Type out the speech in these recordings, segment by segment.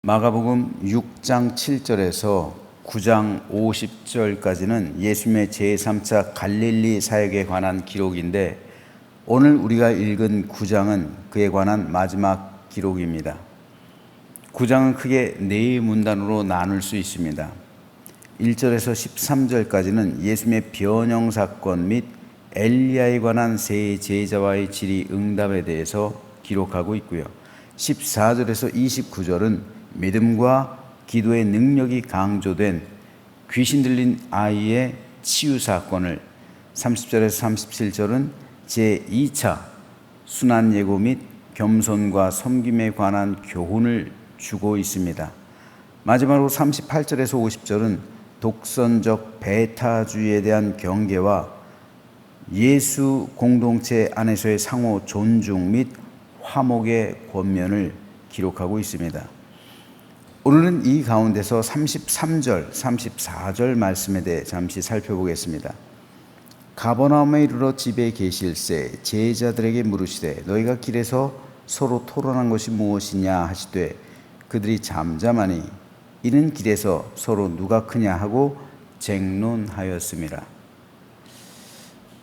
마가복음 6장 7절에서 9장 50절까지는 예수님의 제3차 갈릴리 사역에 관한 기록인데, 오늘 우리가 읽은 9장은 그에 관한 마지막 기록입니다. 9장은 크게 네 문단으로 나눌 수 있습니다. 1절에서 13절까지는 예수님의 변형 사건 및 엘리야에 관한 세 제자와의 질의응답에 대해서 기록하고 있고요. 14절에서 29절은 믿음과 기도의 능력이 강조된 귀신 들린 아이의 치유 사건을, 30절에서 37절은 제2차 순환 예고 및 겸손과 섬김에 관한 교훈을 주고 있습니다. 마지막으로 38절에서 50절은 독선적 배타주의에 대한 경계와 예수 공동체 안에서의 상호 존중 및 화목의 권면을 기록하고 있습니다. 오늘은 이 가운데서 33절, 34절 말씀에 대해 잠시 살펴보겠습니다. 가버나움에 이르러 집에 계실새 제자들에게 물으시되 너희가 길에서 서로 토론한 것이 무엇이냐 하시되 그들이 잠잠하니 이는 길에서 서로 누가 크냐 하고 쟁론하였습니다.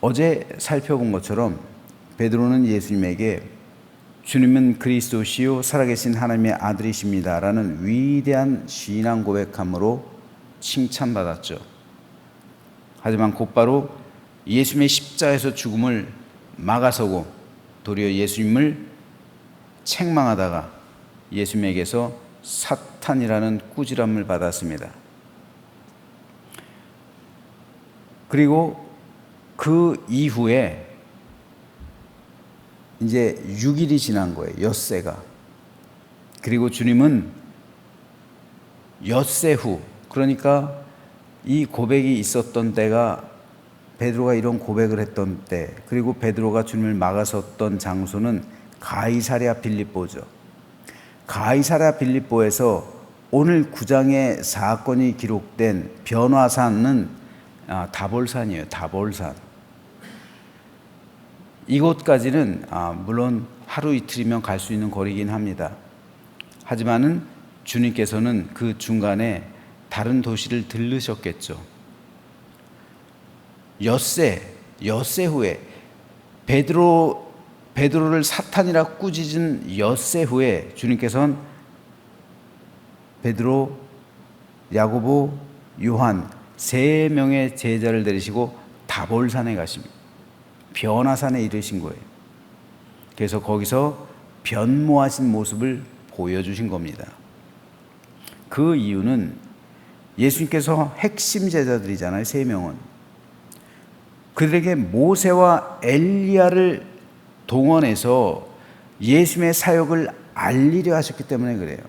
어제 살펴본 것처럼 베드로는 예수님에게 주님은 그리스도시요 살아계신 하나님의 아들이십니다 라는 위대한 신앙 고백함으로 칭찬받았죠. 하지만 곧바로 예수님의 십자가에서 죽음을 막아서고 도리어 예수님을 책망하다가 예수님에게서 사탄이라는 꾸지람을 받았습니다. 그리고 그 이후에 이제 6일이 지난 거예요. 엿새가. 그리고 주님은 엿새 후, 그러니까 이 고백이 있었던 때가 베드로가 이런 고백을 했던 때, 그리고 베드로가 주님을 막아섰던 장소는 가이사랴 빌립보죠. 가이사랴 빌립보에서 오늘 9장의 사건이 기록된 변화산은 다볼산이에요. 다볼산. 이곳까지는 물론 하루 이틀이면 갈 수 있는 거리긴 합니다. 하지만은 주님께서는 그 중간에 다른 도시를 들르셨겠죠. 엿새 후에 베드로를 사탄이라 꾸짖은 엿새 후에 주님께서는 베드로, 야고보, 요한 세 명의 제자를 데리시고 다볼산에 가십니다. 변화산에 이르신 거예요. 그래서 거기서 변모하신 모습을 보여주신 겁니다. 그 이유는 예수님께서 핵심 제자들이잖아요. 세 명은. 그들에게 모세와 엘리야를 동원해서 예수님의 사역을 알리려 하셨기 때문에 그래요.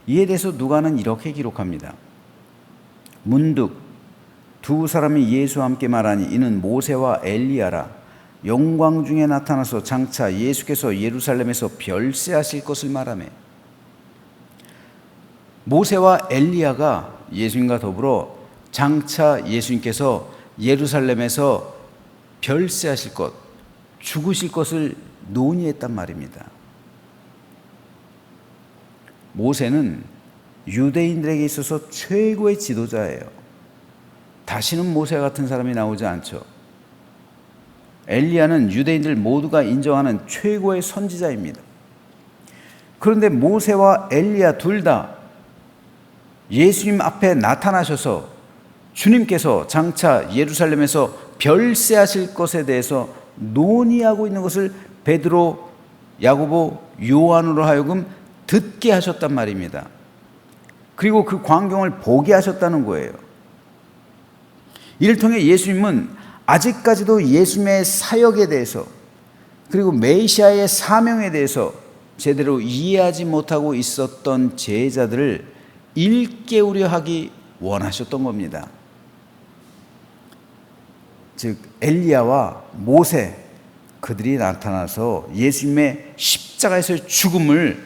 이에 대해서 누가는 이렇게 기록합니다. 문득 두 사람이 예수와 함께 말하니 이는 모세와 엘리야라. 영광 중에 나타나서 장차 예수께서 예루살렘에서 별세하실 것을 말하며. 모세와 엘리야가 예수님과 더불어 장차 예수님께서 예루살렘에서 별세하실 것, 죽으실 것을 논의했단 말입니다. 모세는 유대인들에게 있어서 최고의 지도자예요. 다시는 모세 같은 사람이 나오지 않죠. 엘리야는 유대인들 모두가 인정하는 최고의 선지자입니다. 그런데 모세와 엘리야 둘 다 예수님 앞에 나타나셔서 주님께서 장차 예루살렘에서 별세하실 것에 대해서 논의하고 있는 것을 베드로, 야고보, 요한으로 하여금 듣게 하셨단 말입니다. 그리고 그 광경을 보게 하셨다는 거예요. 이를 통해 예수님은 아직까지도 예수님의 사역에 대해서 그리고 메시아의 사명에 대해서 제대로 이해하지 못하고 있었던 제자들을 일깨우려 하기 원하셨던 겁니다. 즉 엘리야와 모세, 그들이 나타나서 예수님의 십자가에서의 죽음을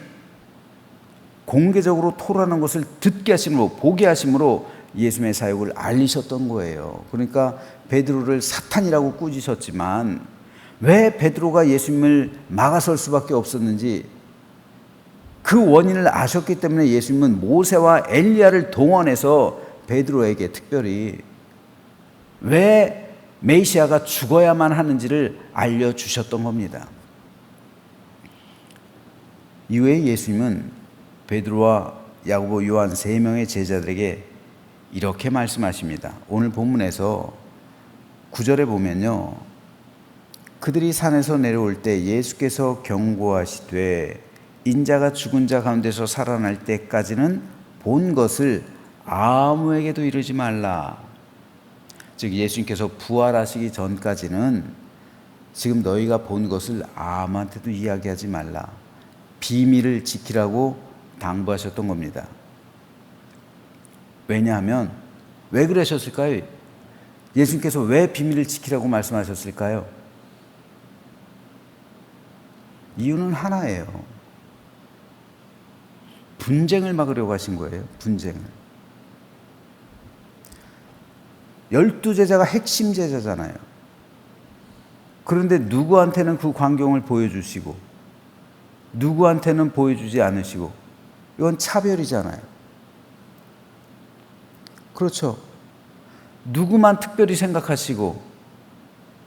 공개적으로 토론하는 것을 듣게 하심으로, 보게 하심으로 예수님의 사역을 알리셨던 거예요. 그러니까 베드로를 사탄이라고 꾸짖으셨지만 왜 베드로가 예수님을 막아설 수밖에 없었는지 그 원인을 아셨기 때문에 예수님은 모세와 엘리야를 동원해서 베드로에게 특별히 왜 메시아가 죽어야만 하는지를 알려주셨던 겁니다. 이후에 예수님은 베드로와 야고보, 요한 세 명의 제자들에게 이렇게 말씀하십니다. 오늘 본문에서 9절에 보면요, 그들이 산에서 내려올 때 예수께서 경고하시되 인자가 죽은 자 가운데서 살아날 때까지는 본 것을 아무에게도 이르지 말라. 즉 예수님께서 부활하시기 전까지는 지금 너희가 본 것을 아무한테도 이야기하지 말라. 비밀을 지키라고 당부하셨던 겁니다. 왜냐하면 왜 그러셨을까요? 예수님께서 왜 비밀을 지키라고 말씀하셨을까요? 이유는 하나예요. 분쟁을 막으려고 하신 거예요. 분쟁을. 12제자가 핵심 제자잖아요. 그런데 누구한테는 그 광경을 보여주시고 누구한테는 보여주지 않으시고, 이건 차별이잖아요. 그렇죠. 누구만 특별히 생각하시고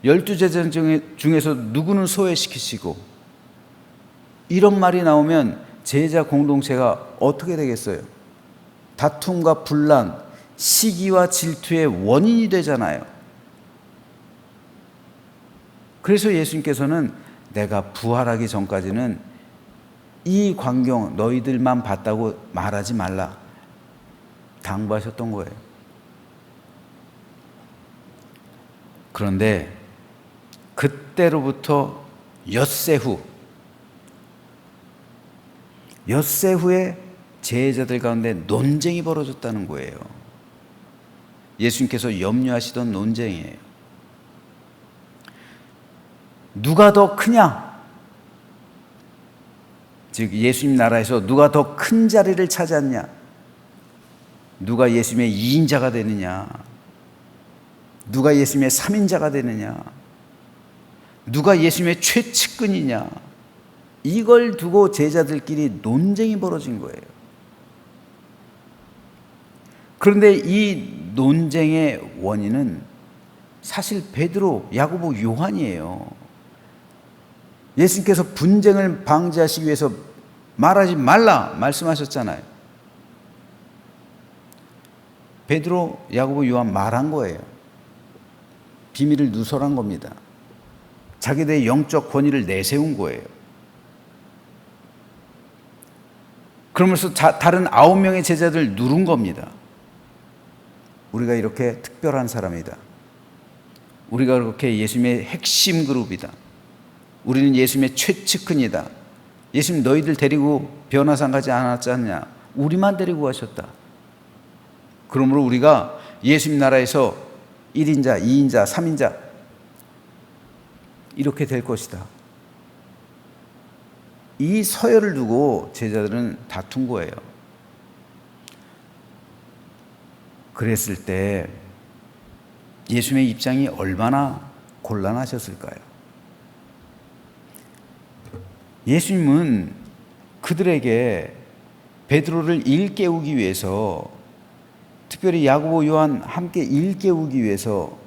12제자 중에서 누구는 소외시키시고, 이런 말이 나오면 제자 공동체가 어떻게 되겠어요? 다툼과 분란, 시기와 질투의 원인이 되잖아요. 그래서 예수님께서는 내가 부활하기 전까지는 이 광경 너희들만 봤다고 말하지 말라 당부하셨던 거예요. 그런데 그때로부터 엿새 후에 제자들 가운데 논쟁이 벌어졌다는 거예요. 예수님께서 염려하시던 논쟁이에요. 누가 더 크냐? 즉 예수님 나라에서 누가 더 큰 자리를 차지하느냐? 누가 예수님의 2인자가 되느냐? 누가 예수님의 3인자가 되느냐? 누가 예수님의 최측근이냐? 이걸 두고 제자들끼리 논쟁이 벌어진 거예요. 그런데 이 논쟁의 원인은 사실 베드로, 야고보, 요한이에요. 예수님께서 분쟁을 방지하시기 위해서 말하지 말라 말씀하셨잖아요. 베드로, 야고보, 요한 말한 거예요. 비밀을 누설한 겁니다. 자기들의 영적 권위를 내세운 거예요. 그러면서 다른 9명의 제자들을 누른 겁니다. 우리가 이렇게 특별한 사람이다. 우리가 그렇게 예수님의 핵심 그룹이다. 우리는 예수님의 최측근이다. 예수님 너희들 데리고 변화산 가지 않았지 않냐? 우리만 데리고 가셨다. 그러므로 우리가 예수님 나라에서 1인자, 2인자, 3인자 이렇게 될 것이다. 이 서열을 두고 제자들은 다툰 거예요. 그랬을 때 예수님의 입장이 얼마나 곤란하셨을까요? 예수님은 그들에게 베드로를 일깨우기 위해서, 특별히 야고보, 요한 함께 일깨우기 위해서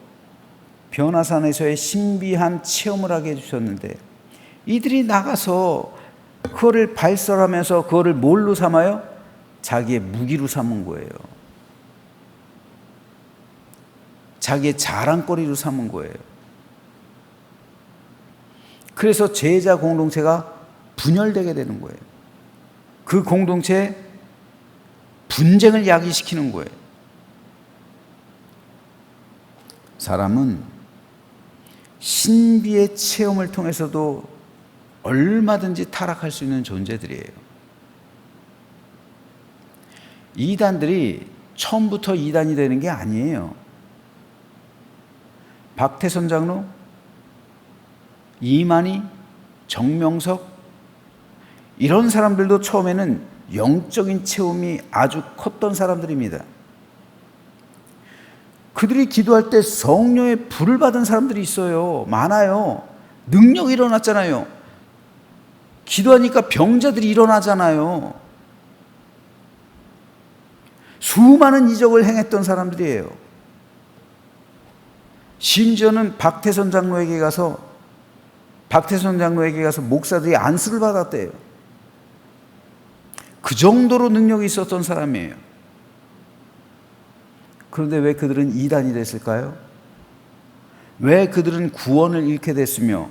변화산에서의 신비한 체험을 하게 해주셨는데, 이들이 나가서 그거를 발설하면서 그거를 뭘로 삼아요? 자기의 무기로 삼은 거예요. 자기의 자랑거리로 삼은 거예요. 그래서 제자 공동체가 분열되게 되는 거예요. 그 공동체에 분쟁을 야기시키는 거예요. 사람은 신비의 체험을 통해서도 얼마든지 타락할 수 있는 존재들이에요. 이단들이 처음부터 이단이 되는 게 아니에요. 박태선 장로, 이만희, 정명석, 이런 사람들도 처음에는 영적인 체험이 아주 컸던 사람들입니다. 그들이 기도할 때 성령의 불을 받은 사람들이 있어요. 많아요. 능력이 일어났잖아요. 기도하니까 병자들이 일어나잖아요. 수많은 이적을 행했던 사람들이에요. 심지어는 박태선 장로에게 가서 목사들이 안수를 받았대요. 그 정도로 능력이 있었던 사람이에요. 그런데 왜 그들은 이단이 됐을까요? 왜 그들은 구원을 잃게 됐으며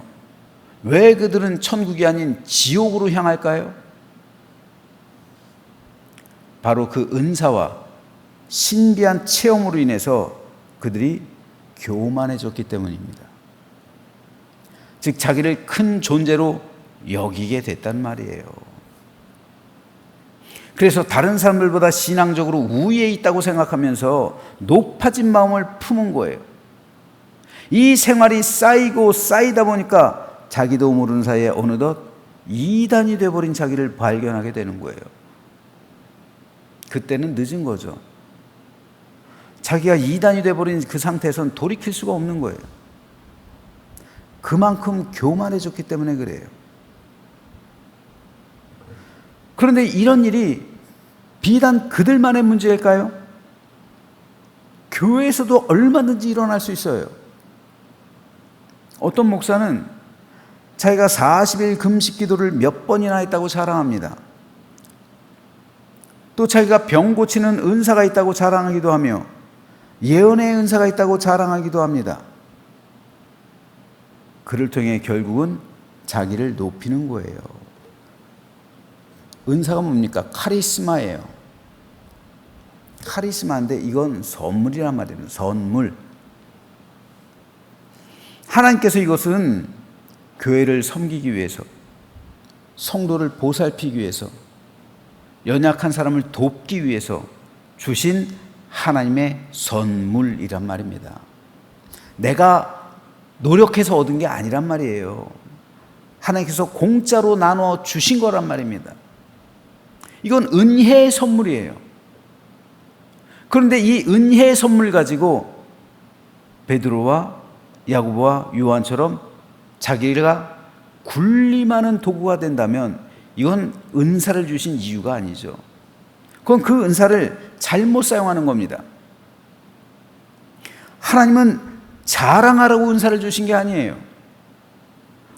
왜 그들은 천국이 아닌 지옥으로 향할까요? 바로 그 은사와 신비한 체험으로 인해서 그들이 교만해졌기 때문입니다. 즉 자기를 큰 존재로 여기게 됐단 말이에요. 그래서 다른 사람들보다 신앙적으로 우위에 있다고 생각하면서 높아진 마음을 품은 거예요. 이 생활이 쌓이고 쌓이다 보니까 자기도 모르는 사이에 어느덧 이단이 되어버린 자기를 발견하게 되는 거예요. 그때는 늦은 거죠. 자기가 이단이 되어버린 그 상태에서는 돌이킬 수가 없는 거예요. 그만큼 교만해졌기 때문에 그래요. 그런데 이런 일이 비단 그들만의 문제일까요? 교회에서도 얼마든지 일어날 수 있어요. 어떤 목사는 자기가 40일 금식 기도를 몇 번이나 했다고 자랑합니다. 또 자기가 병 고치는 은사가 있다고 자랑하기도 하며 예언의 은사가 있다고 자랑하기도 합니다. 그를 통해 결국은 자기를 높이는 거예요. 은사가 뭡니까? 카리스마예요. 카리스마인데 이건 선물이란 말이에요. 선물. 하나님께서 이것은 교회를 섬기기 위해서, 성도를 보살피기 위해서, 연약한 사람을 돕기 위해서 주신 하나님의 선물이란 말입니다. 내가 노력해서 얻은 게 아니란 말이에요. 하나님께서 공짜로 나눠 주신 거란 말입니다. 이건 은혜의 선물이에요. 그런데 이 은혜의 선물 가지고 베드로와 야고보와 요한처럼 자기가 군림하는 도구가 된다면 이건 은사를 주신 이유가 아니죠. 그건 그 은사를 잘못 사용하는 겁니다. 하나님은 자랑하라고 은사를 주신 게 아니에요.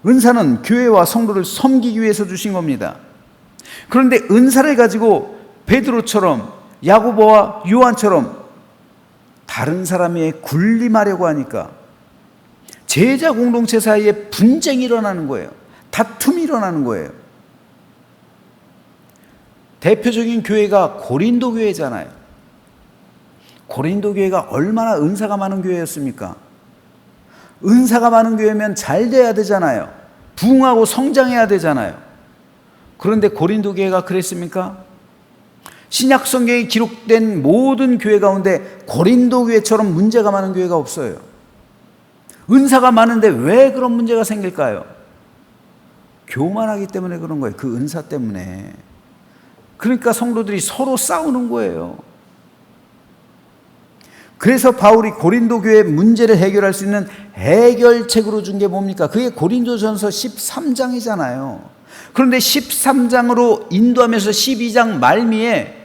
은사는 교회와 성도를 섬기기 위해서 주신 겁니다. 그런데 은사를 가지고 베드로처럼 야고보와 요한처럼 다른 사람에 군림하려고 하니까 제자 공동체 사이에 분쟁이 일어나는 거예요. 다툼이 일어나는 거예요. 대표적인 교회가 고린도 교회잖아요. 고린도 교회가 얼마나 은사가 많은 교회였습니까? 은사가 많은 교회면 잘 돼야 되잖아요. 부흥하고 성장해야 되잖아요. 그런데 고린도 교회가 그랬습니까? 신약 성경에 기록된 모든 교회 가운데 고린도 교회처럼 문제가 많은 교회가 없어요. 은사가 많은데 왜 그런 문제가 생길까요? 교만하기 때문에 그런 거예요. 그 은사 때문에. 그러니까 성도들이 서로 싸우는 거예요. 그래서 바울이 고린도 교회의 문제를 해결할 수 있는 해결책으로 준 게 뭡니까? 그게 고린도전서 13장이잖아요. 그런데 13장으로 인도하면서 12장 말미에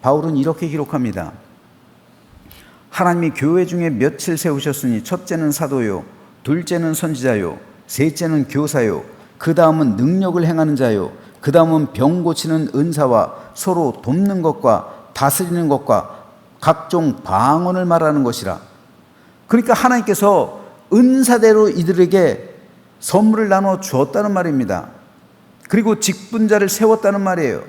바울은 이렇게 기록합니다. 하나님이 교회 중에 몇을 세우셨으니 첫째는 사도요, 둘째는 선지자요, 셋째는 교사요, 그 다음은 능력을 행하는 자요, 그 다음은 병 고치는 은사와 서로 돕는 것과 다스리는 것과 각종 방언을 말하는 것이라. 그러니까 하나님께서 은사대로 이들에게 선물을 나눠 주었다는 말입니다. 그리고 직분자를 세웠다는 말이에요.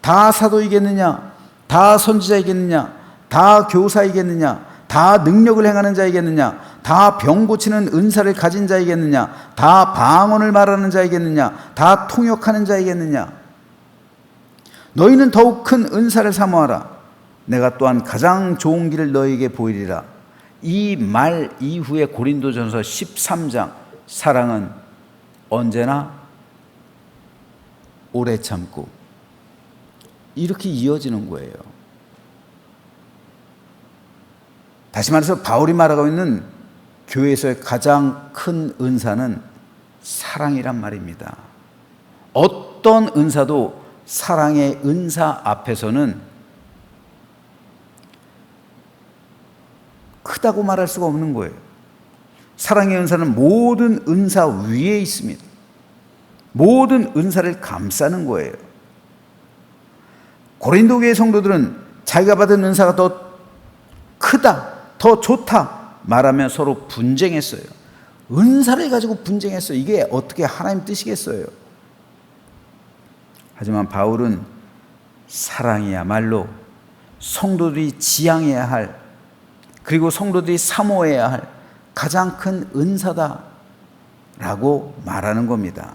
다 사도이겠느냐? 다 선지자이겠느냐? 다 교사이겠느냐? 다 능력을 행하는 자이겠느냐? 다 병 고치는 은사를 가진 자이겠느냐? 다 방언을 말하는 자이겠느냐? 다 통역하는 자이겠느냐? 너희는 더욱 큰 은사를 사모하라. 내가 또한 가장 좋은 길을 너희에게 보이리라. 이 말 이후에 고린도전서 13장 사랑은 언제나 오래 참고 이렇게 이어지는 거예요. 다시 말해서 바울이 말하고 있는 교회에서의 가장 큰 은사는 사랑이란 말입니다. 어떤 은사도 사랑의 은사 앞에서는 크다고 말할 수가 없는 거예요. 사랑의 은사는 모든 은사 위에 있습니다. 모든 은사를 감싸는 거예요. 고린도 교회 성도들은 자기가 받은 은사가 더 크다, 더 좋다 말하며 서로 분쟁했어요. 은사를 가지고 분쟁했어요. 이게 어떻게 하나님 뜻이겠어요? 하지만 바울은 사랑이야말로 성도들이 지향해야 할, 그리고 성도들이 사모해야 할 가장 큰 은사다라고 말하는 겁니다.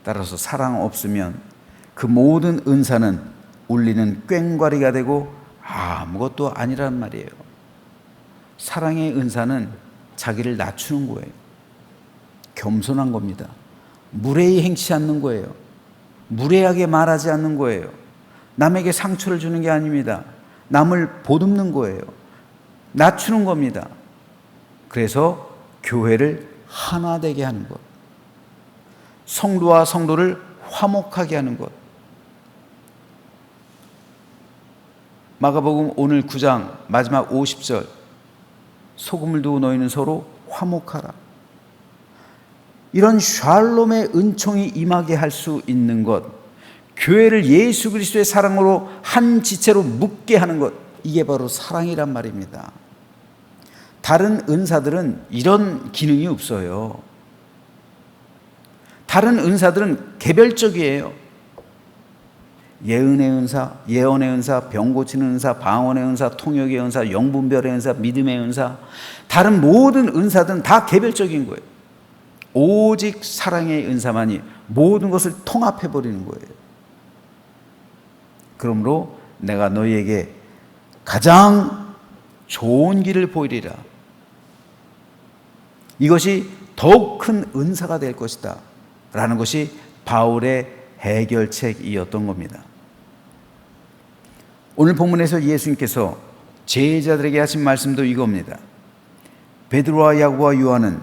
따라서 사랑 없으면 그 모든 은사는 울리는 꽹과리가 되고 아무것도 아니란 말이에요. 사랑의 은사는 자기를 낮추는 거예요. 겸손한 겁니다. 무례히 행치 않는 거예요. 무례하게 말하지 않는 거예요. 남에게 상처를 주는 게 아닙니다. 남을 보듬는 거예요. 낮추는 겁니다. 그래서 교회를 하나 되게 하는 것, 성도와 성도를 화목하게 하는 것. 마가복음 오늘 9장 마지막 50절, 소금을 두고 너희는 서로 화목하라. 이런 샬롬의 은총이 임하게 할 수 있는 것, 교회를 예수 그리스도의 사랑으로 한 지체로 묶게 하는 것, 이게 바로 사랑이란 말입니다. 다른 은사들은 이런 기능이 없어요. 다른 은사들은 개별적이에요. 예은의 은사, 예언의 은사, 병 고치는 은사, 방언의 은사, 통역의 은사, 영분별의 은사, 믿음의 은사, 다른 모든 은사들은 다 개별적인 거예요. 오직 사랑의 은사만이 모든 것을 통합해버리는 거예요. 그러므로 내가 너희에게 가장 좋은 길을 보이리라. 이것이 더욱 큰 은사가 될 것이다 라는 것이 바울의 해결책이었던 겁니다. 오늘 본문에서 예수님께서 제자들에게 하신 말씀도 이겁니다. 베드로와 야고보와 요한은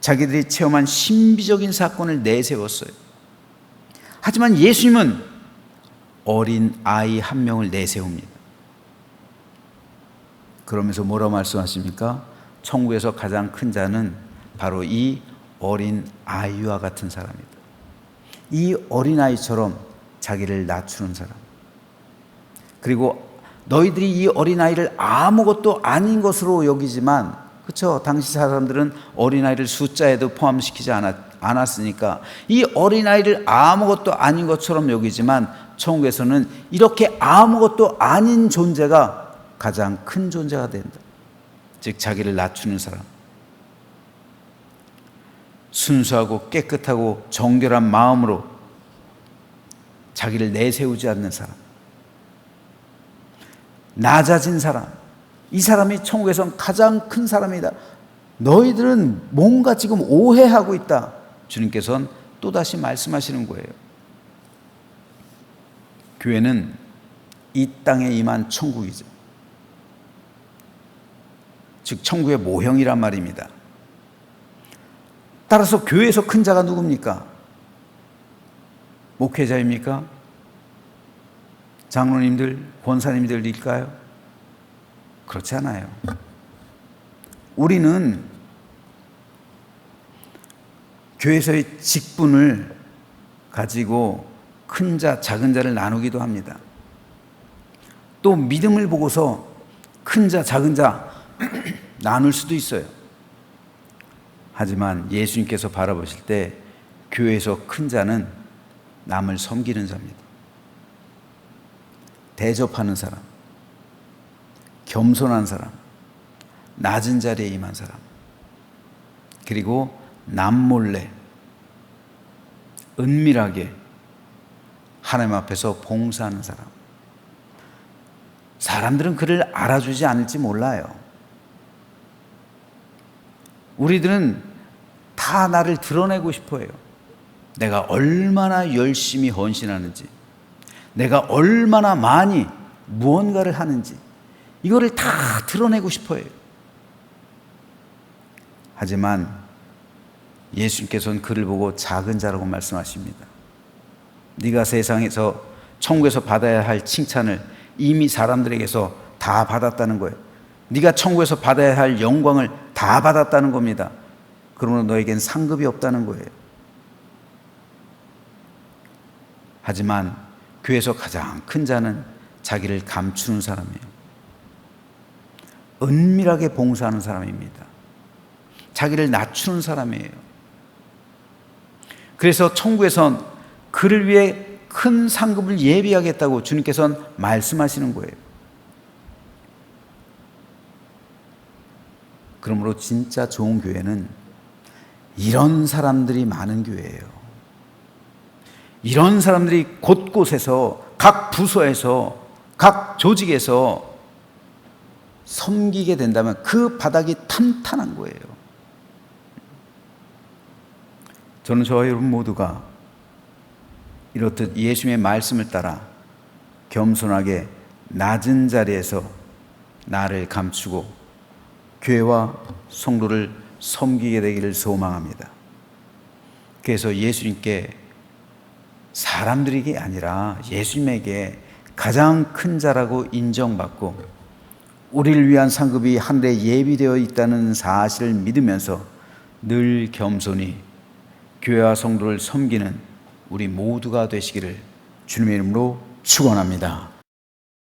자기들이 체험한 신비적인 사건을 내세웠어요. 하지만 예수님은 어린 아이 한 명을 내세웁니다. 그러면서 뭐라고 말씀하십니까? 천국에서 가장 큰 자는 바로 이 어린 아이와 같은 사람이다. 이 어린아이처럼 자기를 낮추는 사람. 그리고 너희들이 이 어린아이를 아무것도 아닌 것으로 여기지만, 그렇죠? 당시 사람들은 어린아이를 숫자에도 포함시키지 않았으니까 이 어린아이를 아무것도 아닌 것처럼 여기지만 천국에서는 이렇게 아무것도 아닌 존재가 가장 큰 존재가 된다. 즉 자기를 낮추는 사람, 순수하고 깨끗하고 정결한 마음으로 자기를 내세우지 않는 사람, 낮아진 사람, 이 사람이 천국에선 가장 큰 사람이다. 너희들은 뭔가 지금 오해하고 있다. 주님께서는 또다시 말씀하시는 거예요. 교회는 이 땅에 임한 천국이죠. 즉 천국의 모형이란 말입니다. 따라서 교회에서 큰 자가 누굽니까? 목회자입니까? 장로님들, 권사님들일까요? 그렇지 않아요. 우리는 교회에서의 직분을 가지고 큰 자, 작은 자를 나누기도 합니다. 또 믿음을 보고서 큰 자, 작은 자 나눌 수도 있어요. 하지만 예수님께서 바라보실 때 교회에서 큰 자는 남을 섬기는 자입니다. 대접하는 사람, 겸손한 사람, 낮은 자리에 임한 사람, 그리고 남몰래 은밀하게 하나님 앞에서 봉사하는 사람. 사람들은 그를 알아주지 않을지 몰라요. 우리들은 다 나를 드러내고 싶어 해요. 내가 얼마나 열심히 헌신하는지, 내가 얼마나 많이 무언가를 하는지, 이거를 다 드러내고 싶어 해요. 하지만 예수님께서는 그를 보고 작은 자라고 말씀하십니다. 네가 세상에서 천국에서 받아야 할 칭찬을 이미 사람들에게서 다 받았다는 거예요. 네가 천국에서 받아야 할 영광을 다 받았다는 겁니다. 그러므로 너에겐 상급이 없다는 거예요. 하지만 교회에서 가장 큰 자는 자기를 감추는 사람이에요. 은밀하게 봉사하는 사람입니다. 자기를 낮추는 사람이에요. 그래서 천국에선 그를 위해 큰 상급을 예비하겠다고 주님께서는 말씀하시는 거예요. 그러므로 진짜 좋은 교회는 이런 사람들이 많은 교회예요. 이런 사람들이 곳곳에서, 각 부서에서, 각 조직에서 섬기게 된다면 그 바닥이 탄탄한 거예요. 저는 저와 여러분 모두가 이렇듯 예수님의 말씀을 따라 겸손하게 낮은 자리에서 나를 감추고 교회와 성도를 섬기게 되기를 소망합니다. 그래서 예수님께, 사람들에게 아니라 예수님에게 가장 큰 자라고 인정받고 우리를 위한 상급이 하늘에 예비되어 있다는 사실을 믿으면서 늘 겸손히 교회와 성도를 섬기는 우리 모두가 되시기를 주님의 이름으로 축원합니다.